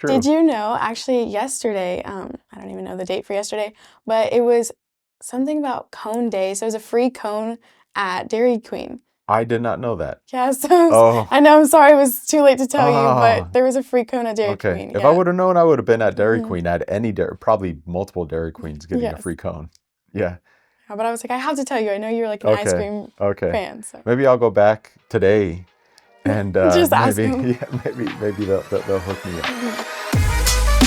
Did True. you know, actually, yesterday, I don't even know the date for yesterday, but it was something about Cone Day. So it was a free cone at Dairy Queen. I did not know that. Yeah, so Oh, I know, I'm sorry it was too late to tell you, but oh, there was a free cone at Dairy okay. Queen. If I Yeah. would have known, I would have been at Dairy hmm Queen, at any dairy, probably multiple Dairy Queens getting a Yes. free cone. Yeah. Yeah, but I was like, I have to tell you. I know you're like an ice Okay. cream Okay. fan, so Maybe I'll go back today and just ask maybe, him. yeah, maybe they'll hook me up. Mhm.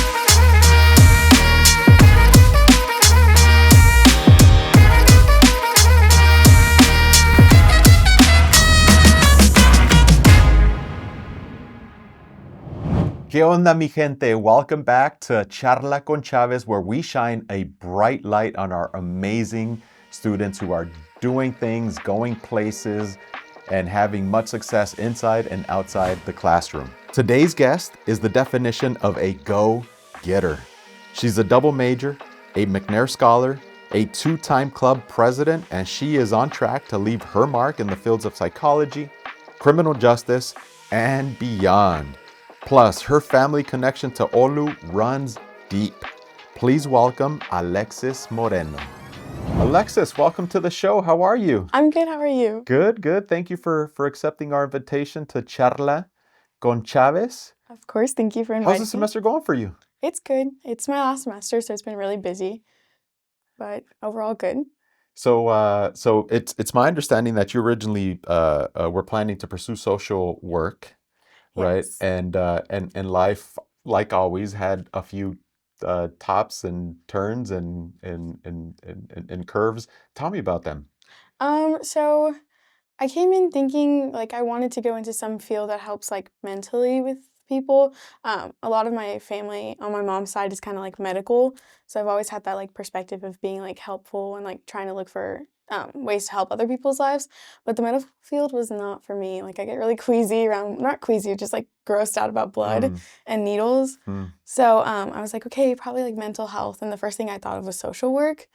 ¿Qué onda, mi gente? Welcome back to Charla con Chávez, where we shine a bright light on our amazing students who are doing things, going places, and having much success inside and outside the classroom. Today's guest is the definition of a go-getter. She's a double major, a McNair Scholar, a two-time club president, and she is on track to leave her mark in the fields of psychology, criminal justice, and beyond. Plus, her family connection to OLLU runs deep. Please welcome Alexis Moreno. Alexis, welcome to the show. How are you? I'm good. How are you? Good, good. Thank you for accepting our invitation to Charla con Chávez. Of course. Thank you for How's inviting the me. semester going for you? It's good. It's my last semester, so it's been really busy, but overall good. So it's my understanding that you originally were planning to pursue social work, right? Yes. And life, like always, had a few tops and turns and curves. Tell me about them. So I came in thinking like I wanted to go into some field that helps like mentally with people. A lot of my family on my mom's side is kind of like medical, so I've always had that like perspective of being like helpful and like trying to look for ways to help other people's lives. But the medical field was not for me. Like I get really queasy around, not queasy, just like grossed out about blood Mm, and needles. mm, So I was like, okay, probably like mental health. And the first thing I thought of was social work.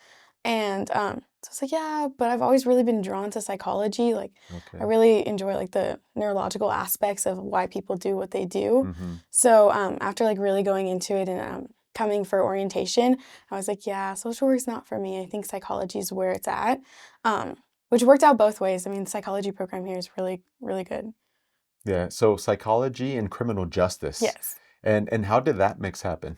And so I was like, yeah, but I've always really been drawn to psychology. Like, I okay. really enjoy like the neurological aspects of why people do what they do. Mm-hmm. So after like really going into it and coming for orientation, I was like, yeah, social work's not for me. I think psychology is where it's at, which worked out both ways. I mean, the psychology program here is really, really good. Yeah. So psychology and criminal justice. Yes. And how did that mix happen?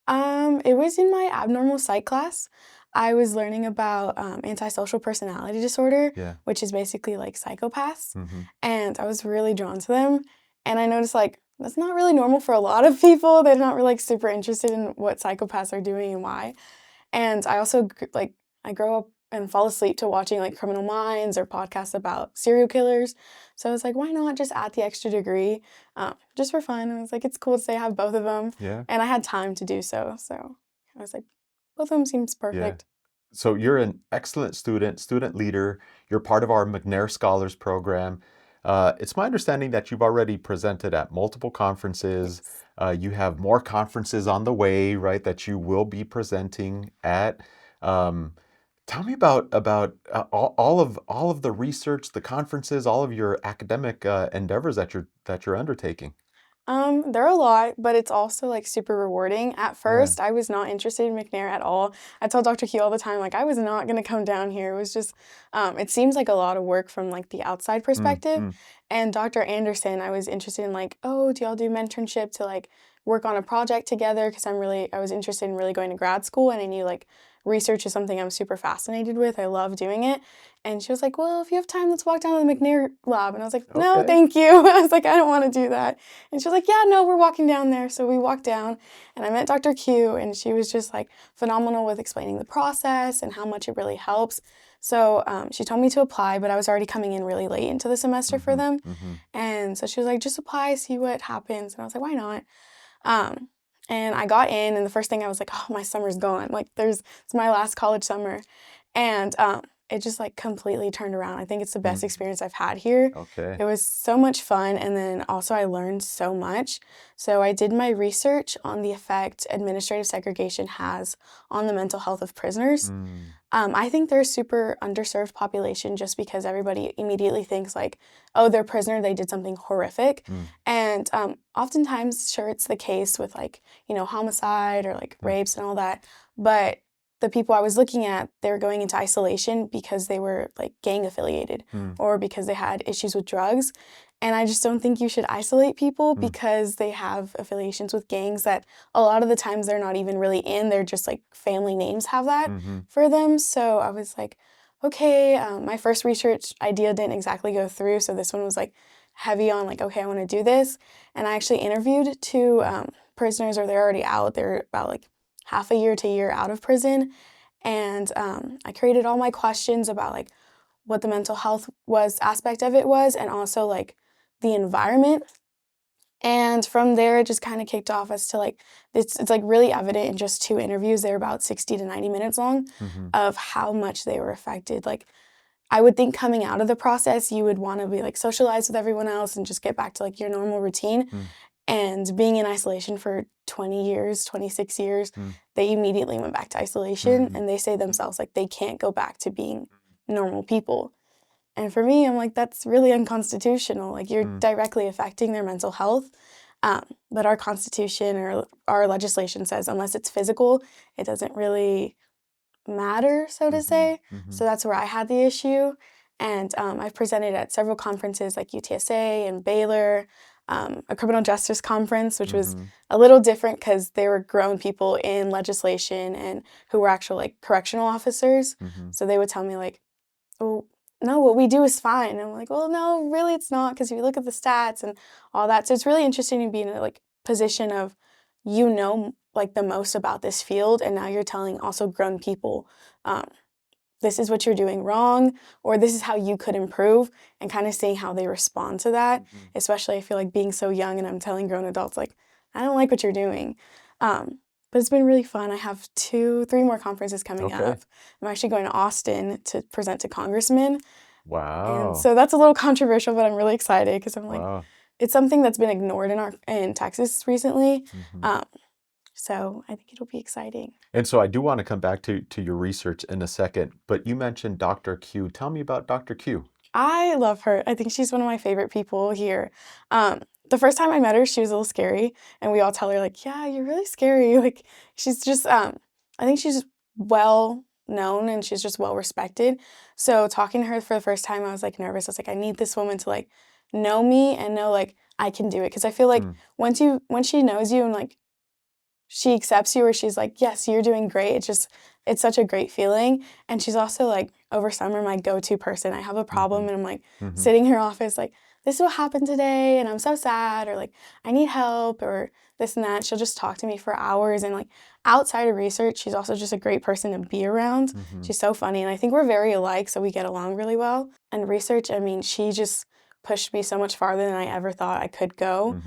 It was in my abnormal psych class. I was learning about antisocial personality disorder, Yeah. which is basically like psychopaths, Mm-hmm. and I was really drawn to them. And I noticed like that's not really normal for a lot of people. They're not really like super interested in what psychopaths are doing and why. And I also like I grow up and fall asleep to watching like Criminal Minds or podcasts about serial killers. So I was like, why not just add the extra degree, just for fun? And I was like, it's cool to say I have both of them, Yeah. and I had time to do so. So I was like, both of them seems Yeah. perfect. So you're an excellent student, student leader. You're part of our McNair Scholars program. It's my understanding that you've already presented at multiple conferences. Yes. You have more conferences on the way, right, that you will be presenting at. Um, Tell me about all of the research, the conferences, all of your academic endeavors that you're undertaking. They're a lot, but it's also like super rewarding. At Yeah. first, I was not interested in McNair at all. I told Dr. Q all the time, like I was not gonna come down here. It was just, it seems like a lot of work from like the outside Mm, perspective. mm, And Dr. Anderson, I was interested in like, oh, do y'all do mentorship to like work on a project together? Because I was interested in really going to grad school, and I knew like research is something I'm super fascinated with. I love doing it. And she was like, well, if you have time, let's walk down to the McNair lab. And I was like, no, okay. thank you. I was like, I don't want to do that. And she was like, yeah, no, we're walking down there. So we walked down and I met Dr. Q, and she was just like phenomenal with explaining the process and how much it really helps. So she told me to apply, but I was already coming in really late into the semester for Mm-hmm, them. mm-hmm. And so she was like, just apply, see what happens. And I was like, why not? Um, and I got in, and the first thing I was like, oh, my summer's gone. Like, it's my last college summer. And it just like completely turned around. I think it's the best experience I've had here. Okay. It was so much fun, and then also I learned so much. So I did my research on the effect administrative segregation has on the mental health of prisoners. I think they're a super underserved population just because everybody immediately thinks like, oh, they're a prisoner, they did something horrific. And oftentimes, sure, it's the case with like, homicide or like rapes and all that. But the people I was looking at, they were going into isolation because they were like gang affiliated or because they had issues with drugs. And I just don't think you should isolate people because they have affiliations with gangs that a lot of the times they're not even really in. They're just like family names have that for them. So I was like, okay, my first research idea didn't exactly go through. So this one was like heavy on like, okay, I want to do this. And I actually interviewed two prisoners, or they're already out. They're about like half a year to a year out of prison. And I created all my questions about like what the mental health aspect of it was, and also like the environment. And from there, it just kind of kicked off as to like, it's like really evident in just two interviews. They're about 60 to 90 minutes long of how much they were affected. Like, I would think coming out of the process, you would want to be like socialized with everyone else and just get back to like your normal routine. And being in isolation for 20 years, 26 years, they immediately went back to isolation, and they say themselves like they can't go back to being normal people. And for me, I'm like, that's really unconstitutional. Like, you're directly affecting their mental health. But our Constitution or our legislation says unless it's physical, it doesn't really matter, so to say. So that's where I had the issue. And I've presented at several conferences like UTSA and Baylor, a criminal justice conference, which was a little different because they were grown people in legislation and who were actual like correctional officers. So they would tell me like, oh, no, what we do is fine. And I'm like, well, no, really it's not, because if you look at the stats and all that. So it's really interesting to be in a like position of, like the most about this field, and now you're telling also grown people, this is what you're doing wrong, or this is how you could improve, and kind of seeing how they respond to that. Especially I feel like being so young and I'm telling grown adults like, I don't like what you're doing. But it's been really fun. I have 3 more conferences coming up. I'm actually going to Austin to present to congressmen. Wow. And so that's a little controversial, but I'm really excited because I'm like, Wow. it's something that's been ignored in Texas recently. So I think it'll be exciting. And so I do want to come back to your research in a second, but you mentioned Dr. Q. Tell me about Dr. Q. I love her. I think she's one of my favorite people here. The first time I met her, she was a little scary, and we all tell her like, yeah, you're really scary. Like, she's just, I think she's well known and she's just well respected. So talking to her for the first time, I was like nervous. I was like, I need this woman to like know me and know like I can do it. Because I feel like once she knows you and like she accepts you, or she's like, yes, you're doing great. It's such a great feeling. And she's also like, over summer, my go-to person. I have a problem and I'm like sitting in her office like, this is what happened today and I'm so sad, or like, I need help, or this and that. She'll just talk to me for hours. And like, outside of research, she's also just a great person to be around. She's so funny, and I think we're very alike, so we get along really well. And research, I mean, she just pushed me so much farther than I ever thought I could go.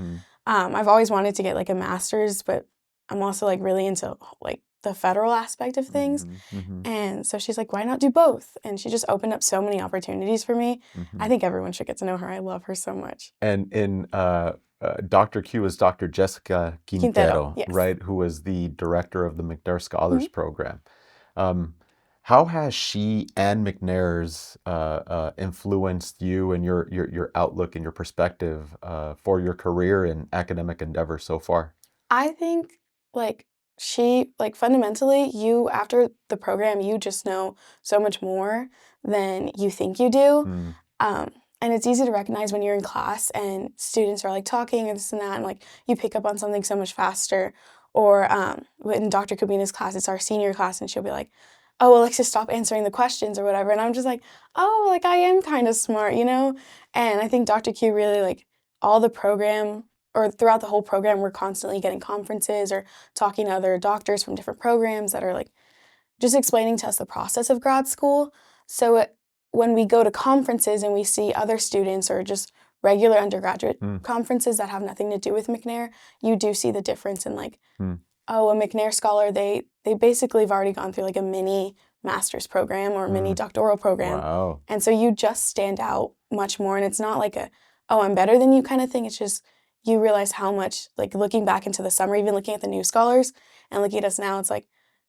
I've always wanted to get like a master's, but I'm also like really into like the federal aspect of things. And so she's like, why not do both? And she just opened up so many opportunities for me. I think everyone should get to know her. I love her so much. And in Dr. Q is Dr. Jessica Quintero, yes. right? Who is the director of the McNair Scholars Program. How has she and McNair's influenced you and your outlook and your perspective for your career and academic endeavor so far? I think like fundamentally, you, after the program, you just know so much more than you think you do. And it's easy to recognize when you're in class and students are like talking and this and that, and like you pick up on something so much faster. Or in Dr. Kubina's class, it's our senior class, and she'll be like, oh, Alexis, stop answering the questions or whatever. And I'm just like, oh, like I am kind of smart, And I think Dr. Q really like all the program, or throughout the whole program, we're constantly getting conferences or talking to other doctors from different programs that are like just explaining to us the process of grad school. So when we go to conferences and we see other students or just regular undergraduate conferences that have nothing to do with McNair, you do see the difference in like, oh, a McNair scholar, they basically have already gone through like a mini master's program or mini doctoral program. Wow. And so you just stand out much more. And it's not like oh, I'm better than you kind of thing. It's just you realize how much, like looking back into the summer, even looking at the new scholars and looking at us now, it's like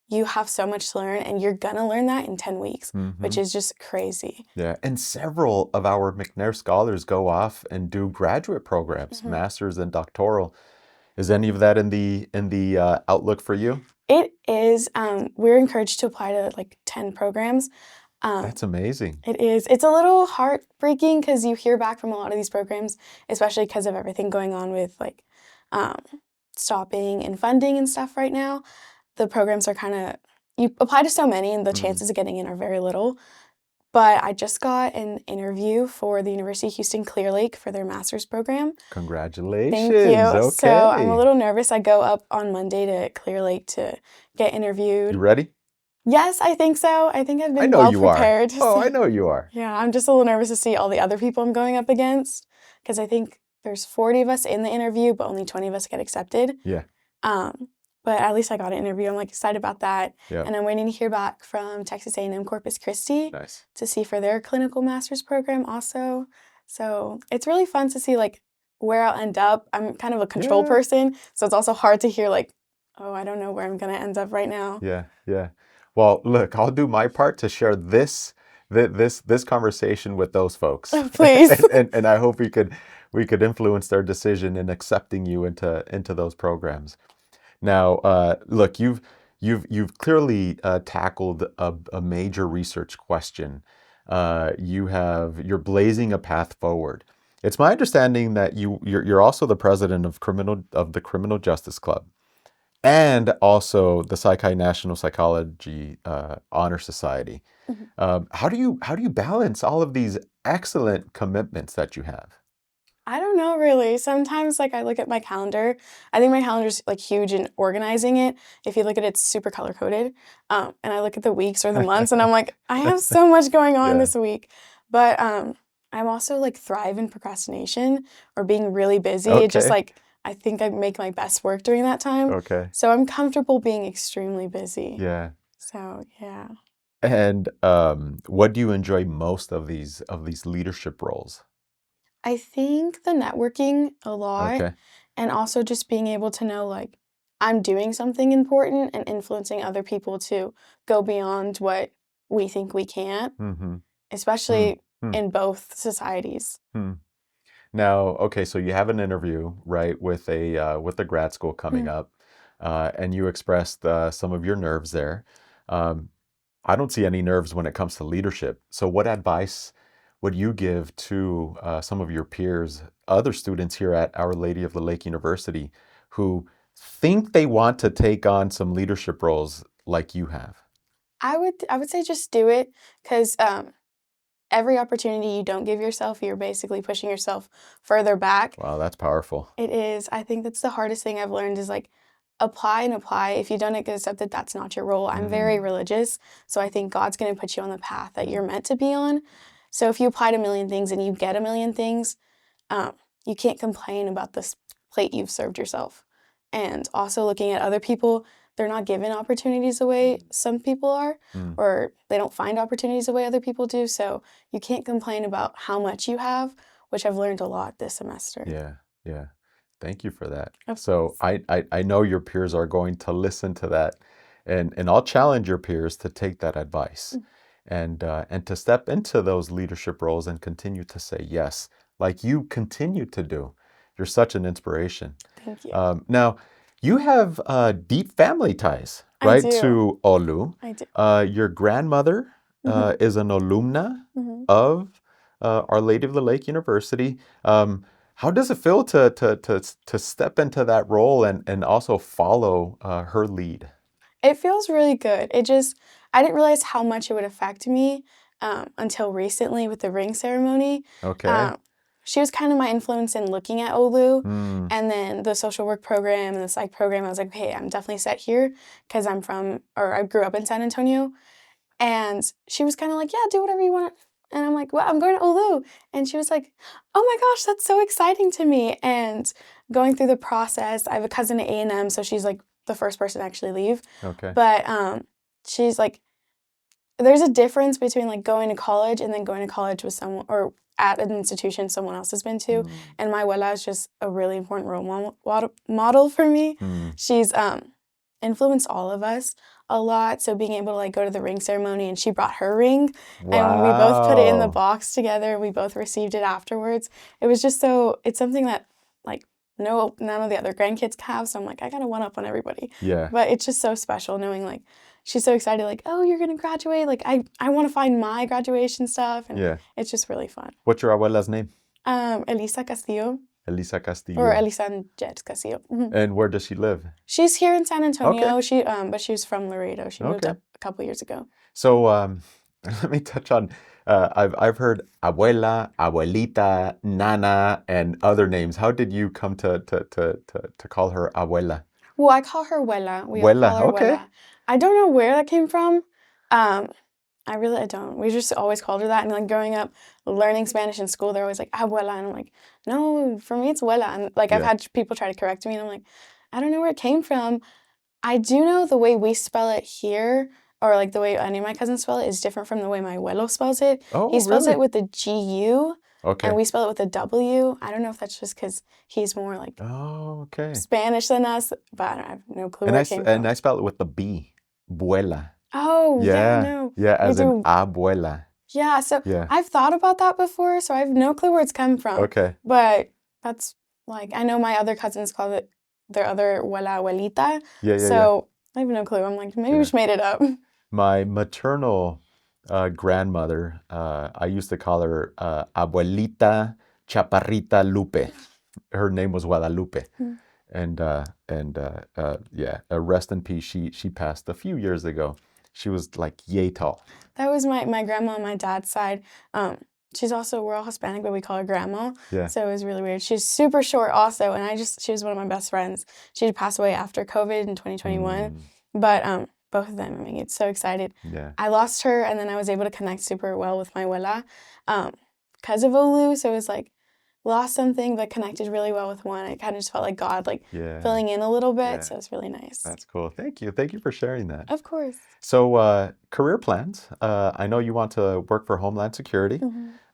you have so much to learn and you're going to learn that in 10 weeks, which is just crazy. Yeah. And several of our McNair scholars go off and do graduate programs, master's and doctoral. Is any of that in the outlook for you? It is. We're encouraged to apply to like 10 programs. That's amazing. It is. It's a little heartbreaking because you hear back from a lot of these programs, especially because of everything going on with like stopping and funding and stuff right now. The programs are kind of, you apply to so many and the chances of getting in are very little. But I just got an interview for the University of Houston Clear Lake for their master's program. Congratulations. Thank you. Okay. So I'm a little nervous. I go up on Monday to Clear Lake to get interviewed. You ready? Yes, I think so. I think I've been well prepared. Oh, I know you are. Yeah, I'm just a little nervous to see all the other people I'm going up against because I think there's 40 of us in the interview, but only 20 of us get accepted. Yeah. But at least I got an interview. I'm like excited about that. Yeah. And I'm waiting to hear back from Texas A&M Corpus Christi to see for their clinical master's program also. So it's really fun to see like where I'll end up. I'm kind of a control person, so it's also hard to hear like, oh, I don't know where I'm going to end up right now. Yeah, yeah. Well, look, I'll do my part to share this conversation with those folks. Please. and I hope we could influence their decision in accepting you into those programs. Now, look, you've clearly tackled a major research question. You're blazing a path forward. It's my understanding that you're also the president of the Criminal Justice Club, and also the Psychi National Psychology Honor Society. How do you balance all of these excellent commitments that you have? I don't know really. Sometimes like I look at my calendar. I think my calendar's like huge in organizing it. If you look at it, it's super color coded. And I look at the weeks or the months and I'm like, I have so much going on this week. But I'm also like thrive in procrastination or being really busy. It just like, I think I make my best work during that time. Okay. So I'm comfortable being extremely busy. Yeah. So yeah. And what do you enjoy most of these leadership roles? I think the networking a lot. Okay. And also just being able to know like I'm doing something important and influencing other people to go beyond what we think we can't, especially in both societies. Now, okay, so you have an interview, right, with a grad school coming up, and you expressed some of your nerves there. I don't see any nerves when it comes to leadership. So what advice would you give to some of your peers, other students here at Our Lady of the Lake University, who think they want to take on some leadership roles like you have? I would say just do it because every opportunity you don't give yourself, you're basically pushing yourself further back. Wow, that's powerful. It is. I think that's the hardest thing I've learned is like apply and apply. If you don't get accepted, that's not your role. I'm very religious, so I think God's going to put you on the path that you're meant to be on. So if you apply to a million things and you get a million things, you can't complain about this plate you've served yourself. And also looking at other people, they're not given opportunities the way some people are, or they don't find opportunities the way other people do. So you can't complain about how much you have, which I've learned a lot this semester. Yeah, yeah. Thank you for that. So I know your peers are going to listen to that, and I'll challenge your peers to take that advice. And to step into those leadership roles and continue to say yes, like you continue to do. You're such an inspiration. Thank you. Now, you have deep family ties, right, to OLLU. I do. Your grandmother is an alumna of Our Lady of the Lake University. How does it feel to step into that role and also follow her lead? It feels really good. I didn't realize how much it would affect me until recently with the ring ceremony. Okay. She was kind of my influence in looking at OLLU, and then the social work program and the psych program. I was like, hey, I'm definitely set here because I grew up in San Antonio. And she was kind of like, yeah, do whatever you want. And I'm like, well, I'm going to OLLU. And she was like, oh my gosh, that's so exciting to me. And going through the process, I have a cousin at A&M, so she's like the first person to actually leave. Okay. But she's like, there's a difference between like going to college and then going to college with someone or at an institution someone else has been to. And my abuela is just a really important role model for me. She's influenced all of us a lot. So being able to like go to the ring ceremony, and she brought her ring, and we both put it in the box together. We both received it afterwards. It was just it's something that like none of the other grandkids have. So I'm like, I gotta one up on everybody. Yeah. But it's just so special knowing like she's so excited, like, oh, you're gonna graduate. Like I want to find my graduation stuff, and it's just really fun. What's your abuela's name? Elisa Castillo. Elisa Castillo. Or Elisa and Jet Castillo. And where does she live? She's here in San Antonio. Okay. But she's from Laredo. She moved up a couple years ago. So let me touch on. I've heard abuela, abuelita, nana, and other names. How did you come to call her abuela? Well, I call her abuela. We all Abuela, call her okay. abuela. I don't know where that came from. I don't. We just always called her that. And like growing up, learning Spanish in school, they're always like, abuela. And I'm like, no, for me, it's abuela. And like I've had people try to correct me, and I'm like, I don't know where it came from. I do know the way we spell it here, or like the way any of my cousins spell it, is different from the way my abuelo spells it. Oh, he spells really? it with a G-U. Okay. And we spell it with a W. I don't know if that's just because he's more like Spanish than us, but I have no clue where it came from. And I spell it with the B, abuela. Oh, yeah, no. Yeah, as in abuela. Yeah, so I've thought about that before, so I have no clue where it's come from. Okay. But that's like, I know my other cousins call it their other abuela, abuelita. So I have no clue. I'm like, maybe we just made it up. My maternal grandmother, I used to call her Abuelita Chaparrita Lupe. Her name was Guadalupe. And rest in peace. She passed a few years ago. She was like yay tall. That was my grandma on my dad's side. We're all Hispanic, but we call her grandma. Yeah. So it was really weird. She's super short also, and she was one of my best friends. She passed away after COVID in 2021. But both of them, I mean, it's so excited. Yeah. I lost her, and then I was able to connect super well with my abuela because of OLLU. So it was like, lost something, but connected really well with one. It kind of just felt like God, like filling in a little bit. So it's really nice. That's cool. Thank you. Thank you for sharing that. Of course. So career plans. I know you want to work for Homeland Security.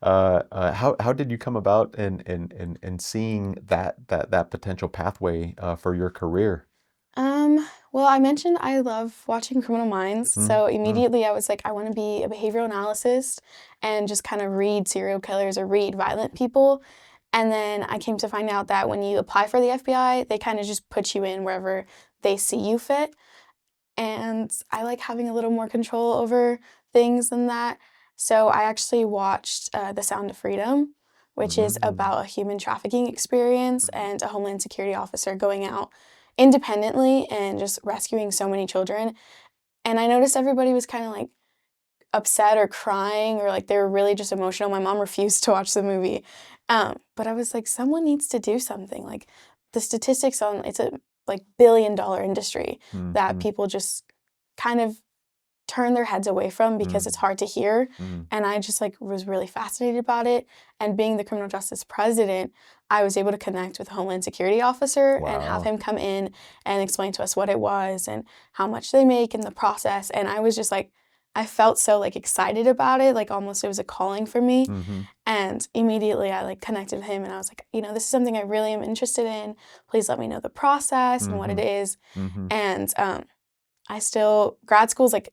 How did you come about in seeing that potential pathway for your career? Well, I mentioned I love watching Criminal Minds, so immediately I was like, I want to be a behavioral analyst and just kind of read serial killers or read violent people. And then I came to find out that when you apply for the FBI, they kind of just put you in wherever they see you fit. And I like having a little more control over things than that. So I actually watched The Sound of Freedom, which is about a human trafficking experience and a Homeland Security officer going out independently and just rescuing so many children. And I noticed everybody was kind of like upset or crying, or like they were really just emotional. My mom refused to watch the movie. But I was like, someone needs to do something. Like the statistics on it's a like billion-dollar industry that people just kind of turn their heads away from because it's hard to hear. And I just like was really fascinated about it. And being the criminal justice president, I was able to connect with a Homeland Security officer and have him come in and explain to us what it was and how much they make in the process. And I was just like, I felt so like excited about it, like almost it was a calling for me. And immediately I like connected with him, and I was like, this is something I really am interested in. Please let me know the process and what it is. And grad school's like,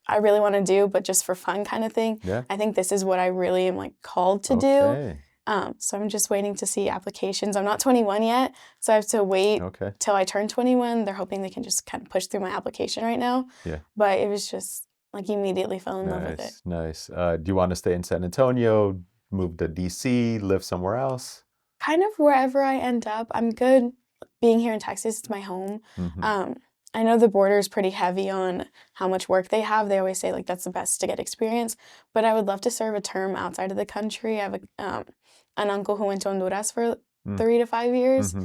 I really want to do, but just for fun kind of thing. I think this is what I really am like called to do. So I'm just waiting to see applications. I'm not 21 yet, so I have to wait till I turn 21. They're hoping they can just kind of push through my application right now. But it was just like immediately fell in love with it. Nice. Do you want to stay in San Antonio, move to DC, live somewhere else? Kind of wherever I end up. I'm good being here in Texas. It's my home. I know the border is pretty heavy on how much work they have. They always say like that's the best to get experience. But I would love to serve a term outside of the country. I have an uncle who went to Honduras for 3 to 5 years.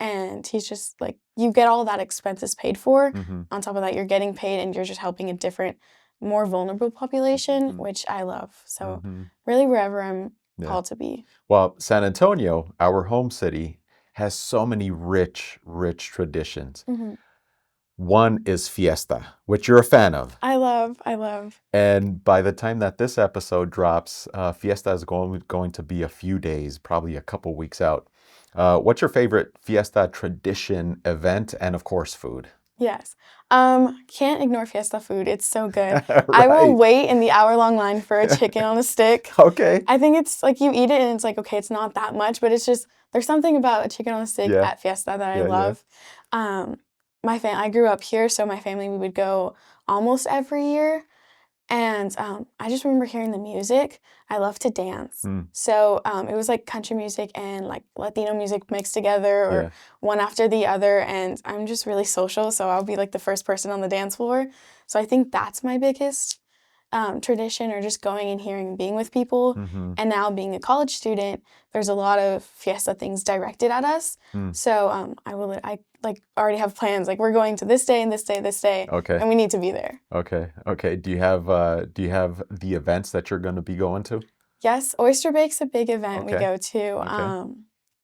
And he's just like, you get all that expenses paid for. On top of that, you're getting paid and you're just helping a different, more vulnerable population, which I love. So really wherever I'm called to be. Well, San Antonio, our home city, has so many rich traditions. One is Fiesta, which you're a fan of. I love. And by the time that this episode drops, Fiesta is going to be a few days, probably a couple weeks out. What's your favorite Fiesta tradition, event, and of course, food? Yes. Can't ignore Fiesta food. It's so good. I will Right. wait in the hour-long line for a chicken on a stick. Okay. I think it's like you eat it and it's like, okay, it's not that much, but it's just, there's something about a chicken on a stick Yeah. at Fiesta that I Yeah, yeah. love. I grew up here, so my family, we would go almost every year. And I just remember hearing the music. I love to dance. So it was like country music and like Latino music mixed together or Yeah. one after the other. And I'm just really social, so I'll be like the first person on the dance floor. So I think that's my biggest tradition, or just going and hearing and being with people. Mm-hmm. And now being a college student, there's a lot of Fiesta things directed at us. So I like already have plans. Like we're going to this day and this day, this day, Okay. and we need to be there. Okay. Do you have the events that you're going to be going to? Yes, Oyster Bake's a big event we Okay. go to. Okay.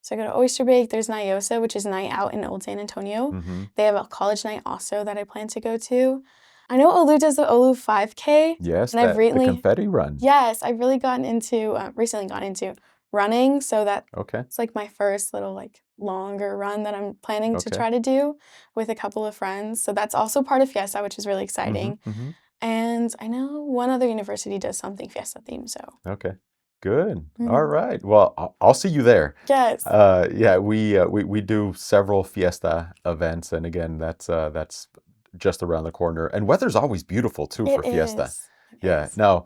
So I go to Oyster Bake. There's Nyosa, which is night out in Old San Antonio. Mm-hmm. They have a college night also that I plan to go to. I know OLLU does the OLLU 5K. Yes, and I've the confetti run. Yes, I've really recently gotten into running, so that Okay. it's like my first little like longer run that I'm planning to Okay. try to do with a couple of friends. So that's also part of Fiesta, which is really exciting. Mm-hmm. And I know one other university does something Fiesta themed, so. Okay. Good. All right. Well, I'll see you there. Yes. Yeah, we do several Fiesta events, and again, that's just around the corner. And weather's always beautiful too for Fiesta. Yeah. Now,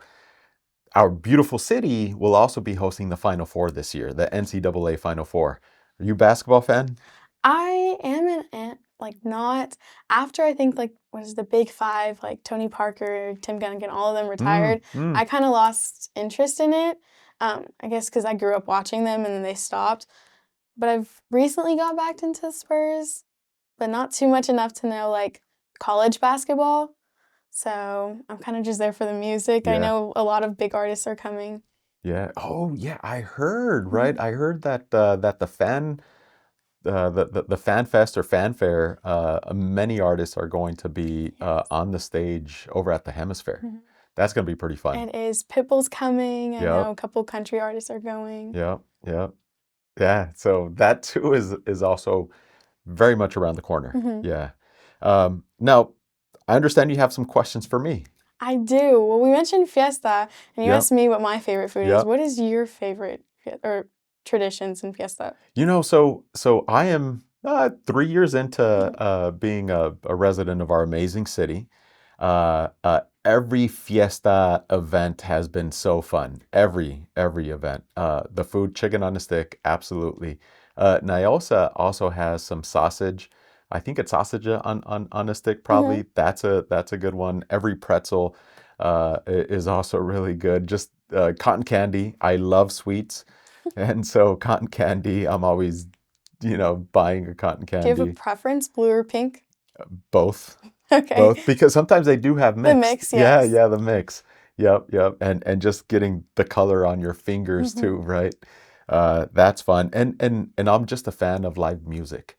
our beautiful city will also be hosting the Final Four this year, the NCAA Final Four. Are you a basketball fan? I am not after I think like what is the Big Five, like Tony Parker, Tim Duncan, all of them retired. I kind of lost interest in it. I guess because I grew up watching them and then they stopped. But I've recently got back into the Spurs, but not too much enough to know like college basketball. So I'm kind of just there for the music. Yeah. I know a lot of big artists are coming. Yeah. Oh, yeah. I heard, right? I heard that that the fan fest or fanfare, many artists are going to be on the stage over at the Hemisphere. That's going to be pretty fun. It is. Pitbull's coming. I Yep. know a couple country artists are going. Yep. Yeah. So that too is also very much around the corner. Yeah. Now, I understand you have some questions for me. I do. Well, we mentioned Fiesta, and you Yep. asked me what my favorite food is. Yep. What is your favorite or traditions in Fiesta? You know, so I am 3 years into being a resident of our amazing city. Every Fiesta event has been so fun. Every event. The food, chicken on a stick, absolutely. Nyosa also has some sausage. I think it's sausage on a stick, probably. That's a good one. Every pretzel is also really good. Just cotton candy. I love sweets. And so cotton candy, I'm always, buying a cotton candy. Do you have a preference, blue or pink? Both. Okay. Both, because sometimes they do have mix. The mix, yes. Yeah, the mix. Yep. And just getting the color on your fingers too, right? That's fun. And I'm just a fan of live music.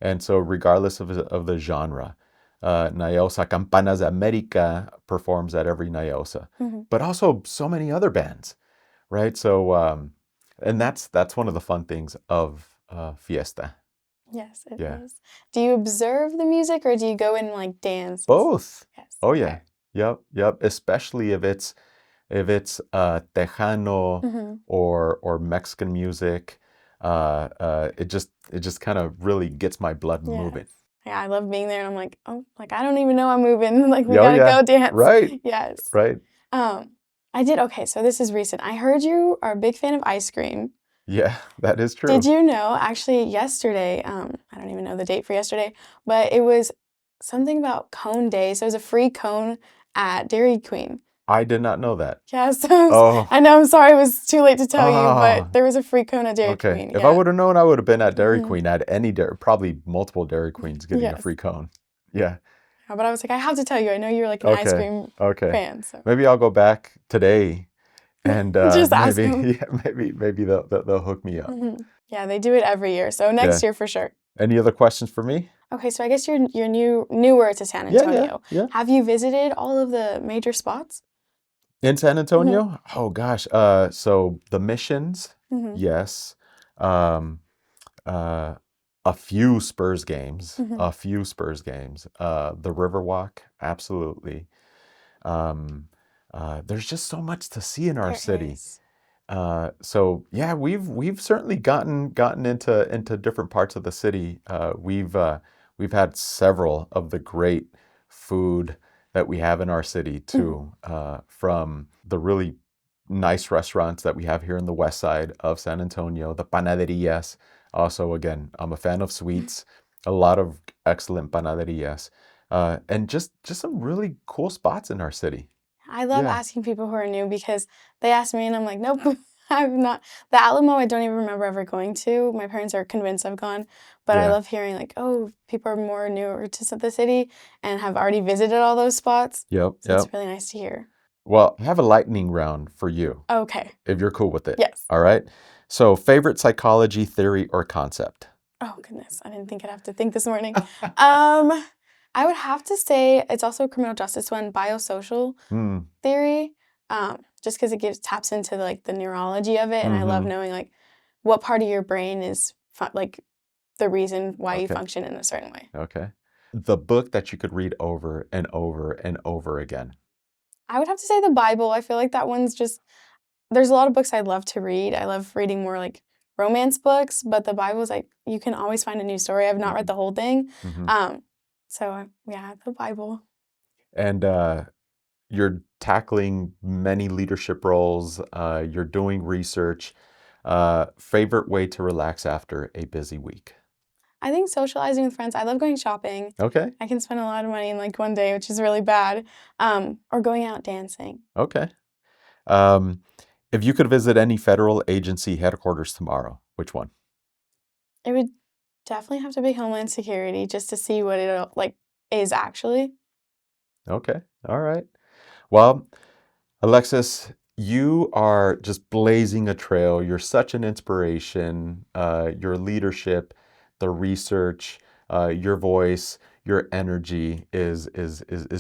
And so regardless of the genre, Nyosa Campanas de America performs at every Nyosa, but also so many other bands, right? So, and that's one of the fun things of Fiesta. Yes, it Yeah. is. Do you observe the music or do you go and like dance? Both. Yes. Oh yeah. Yep. Especially if it's Tejano or Mexican music, it just kind of really gets my blood moving. Yeah, I love being there, and I'm like, oh, like I don't even know I'm moving. Like we Oh, gotta yeah. go dance. Right. Yes. Right. I did. Okay, so this is recent. I heard you are a big fan of ice cream. Yeah, that is true. Did you know, actually, yesterday, I don't even know the date for yesterday, but it was something about Cone Day. So it was a free cone at Dairy Queen. I did not know that. Yeah, so Oh. I know, I'm sorry it was too late to tell you, Oh. but there was a free cone at Dairy Okay. Queen. If yeah. I would have known, I would have been at Dairy Queen, at any probably multiple Dairy Queens getting a Yes. free cone. Yeah. Yeah, but I was like, I have to tell you, I know you're like an ice cream Okay. fan. So. Maybe I'll go back today and Just ask maybe them. yeah, maybe they'll hook me up. Yeah, they do it every year. So next year for sure. Any other questions for me? Okay, so I guess you're newer to San Yeah, Antonio. yeah. Have you visited all of the major spots? In San Mhm. Antonio? Oh gosh. So the missions, Mhm. yes. Um, uh, a few Spurs games, Mhm. a few Spurs games. The Riverwalk, absolutely. Um, there's just so much to see in our There city. is. So yeah, we've certainly gotten into different parts of the city. We've had several of the great food that we have in our city Mhm. too, from the really nice restaurants that we have here in the west side of San Antonio, the panaderias. Also, again, I'm a fan of sweets. A lot of excellent panaderias, and just some really cool spots in our city. I love Yeah, asking people who are new because they ask me and I'm like, nope, I've not. The Alamo, I don't even remember ever going to. My parents are convinced I've gone, but I yeah, love hearing like, oh, people are more newer to the city and have already visited all those spots. yep, So yep. it's really nice to hear. Well, I have a lightning round for you, Okay. if you're cool with it. Yes. All right. So, favorite psychology theory or concept? Oh goodness, I didn't think I'd have to think this morning. Um, I would have to say it's also a criminal justice one, biosocial Hmm. theory, just because it gives taps into like the neurology of it, and I love Mm-hmm. knowing like what part of your brain is like the reason why you Okay. function in a certain way. Okay. The book that you could read over and over and over again. I would have to say the Bible. I feel like that one's just there's a lot of books I love to read. I love reading more like romance books, but the Bible's like you can always find a new story. I've not read Mm-hmm. the whole thing, Mm-hmm. so yeah, the Bible. And you're tackling many leadership roles. You're doing research. Favorite way to relax after a busy week? I think socializing with friends. I love going shopping. Okay. I can spend a lot of money in like one day, which is really bad. Or going out dancing. Okay. Um, if you could visit any federal agency headquarters tomorrow, which one? It would definitely have to be Homeland Security just to see what it like is actually. Okay. All right. Well, Alexis, you are just blazing a trail. You're such an inspiration. Your leadership, the research, your voice, your energy is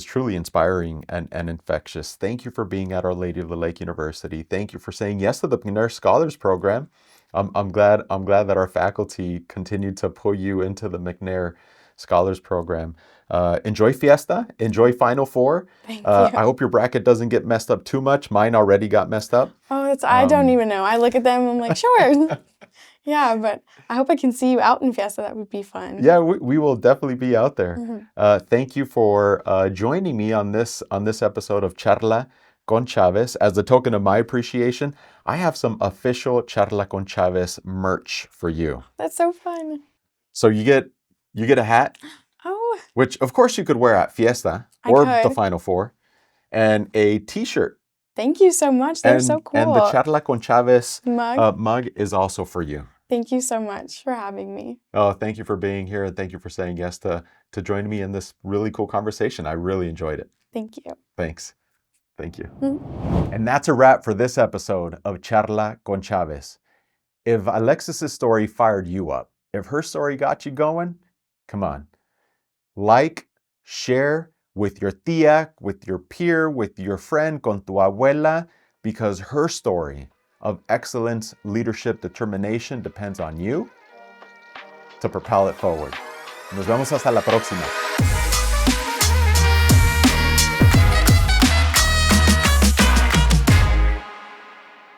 truly inspiring and infectious. Thank you for being at Our Lady of the Lake University. Thank you for saying yes to the McNair Scholars Program. I'm glad that our faculty continued to pull you into the McNair Scholars Program. Enjoy Fiesta. Enjoy Final Four. Thank you. I hope your bracket doesn't get messed up too much. Mine already got messed up. Oh, it's I don't Um, even know. I look at them, I'm like, sure. Yeah, but I hope I can see you out in Fiesta. That would be fun. yeah, we will definitely be out there. Mhm. Thank you for joining me on this episode of Charla con Chávez. As a token of my appreciation, I have some official Charla con Chávez merch for you. That's so fun. So you get a hat, Oh, which of course you could wear at Fiesta I or the could. Final Four, and a T-shirt. Thank you so much. They're so And the cool. Charla con Chávez Mug. mug is also for you. Thank you so much for having me. Oh, thank you for being here and thank you for saying yes to join me in this really cool conversation. I really enjoyed it. Thank you. Thanks. Thank you. Mhm. And that's a wrap for this episode of Charla con Chávez. If Alexis's story fired you up, if her story got you going, come on. Like, share with your tía, with your peer, with your friend, con tu abuela, because her story of excellence, leadership, determination depends on you to propel it forward. Nos vemos hasta la próxima.